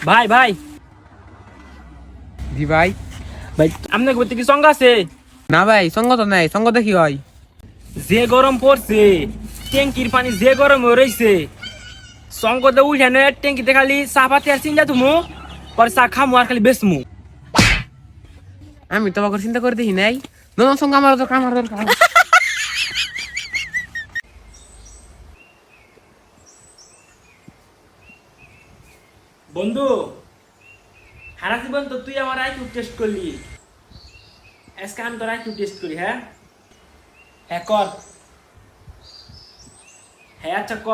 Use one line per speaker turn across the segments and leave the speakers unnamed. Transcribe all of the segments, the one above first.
ভাই ভাই
জি ভাই।
ভাই আপনার বলতে কি সঙ্গ আছে?
না ভাই, সঙ্গ তো নাই, সঙ্গ দেখি হয়।
যে গরম পড়ছে, ট্যাঙ্কির পানি যে গরম হয়ে রয়েছে, সঙ্গ দে উঠে নে ট্যাঙ্কিতে খালি চা পাতি আর চিন্তা তুমি পরে চা খামু আর খালি বেচমু।
আমি তোমাকে চিন্তা করে দেখি নাই। নতুন সঙ্গ আমার দরকার, আমার দরকার।
বন্ধু, সারা জীবন তো তুই আমার আইকিউ টেস্ট করলি, আজকে আমি তোর আইকিউ টেস্ট করি। হ্যাঁ হ্যাঁ কর। হ্যাঁ আচ্ছা ক,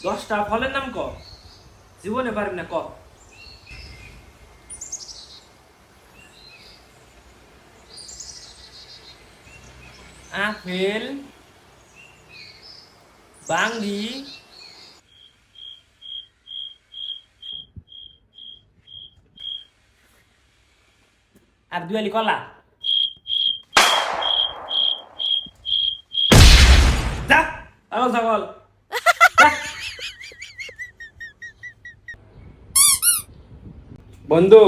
10টা ফলের নাম ক, জীবনে পারবি না ক। আপেল, বাঙ্গি, আর দুয়ালি কলা। যা পাগল ছাগল, যা। বন্ধু,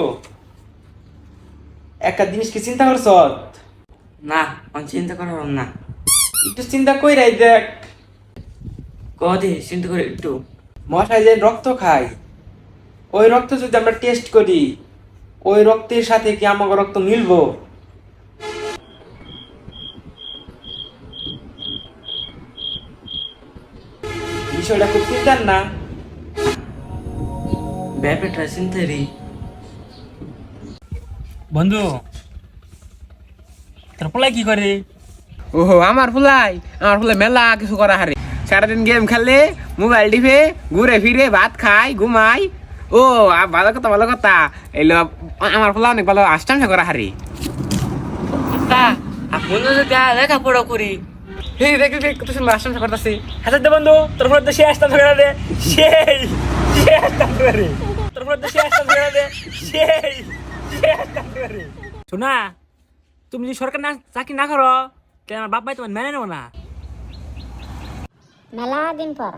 একটা জিনিস কি চিন্তা করছ?
না, চিন্তা করো না।
একটু চিন্তা কইরাই দেখ।
কদে চিন্তা করে একটু।
মশাই যে রক্ত খায়, ওই রক্ত যদি আমরা টেস্ট করি, ওই রক্তের সাথে কি আমার রক্ত মিলবো? বিষয়টা খুব চিন্তার না?
ব্যাপারটা চিন্তারই।
বন্ধু, তোর পোলাই কি করে?
ওহো, আমার ফুলাই মেলা কিছু করা হারে। সারাদিন গেম খেলে, মোবাইল টিপে, ঘুরে ফিরে, ভাত খাই, ঘুমাই। ও ভালো কথা, ভালো কথা। এলো আমার ফুলা অনেক ভালো আষ্টাম করা হারে।
তা আপনি যদি লেখাপড়া করি।
এই দেখ দেখ কত সুন্দর আষ্টাম করতেছি।
হাজার দে বন্ধু, তোর ফোন তো সে আসতাম ফেরা দে, সেই সে আসতাম ফেরে, তোর ফোন তো সে আসতাম ফেরা দে, সেই সে আসতাম ফেরে। শোনা, তুমি যদি সরকার না চাকরি না করো, তাহলে আমার বাপ ভাই তোমার মেনে নেবো না।
মেলা দিন পর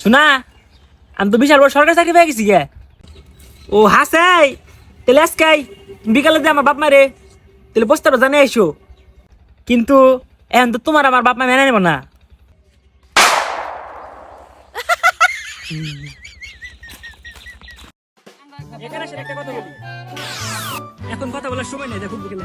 শোনা, আমি তো বিশাল বড় সরকারি চাকরি পেয়ে গেছি গে। ও হাসাই, তাহলে আজকাই বিকালে দিয়ে আমার বাপ মারে, তাহলে বস্তাটা জানে এসো। কিন্তু এখন তো তোমার আমার বাপ মা মেনে নেব না। এখানে এসে একটা কথা বলি, এখন কথা বলার সময় নেই, দেখুন বিকেলে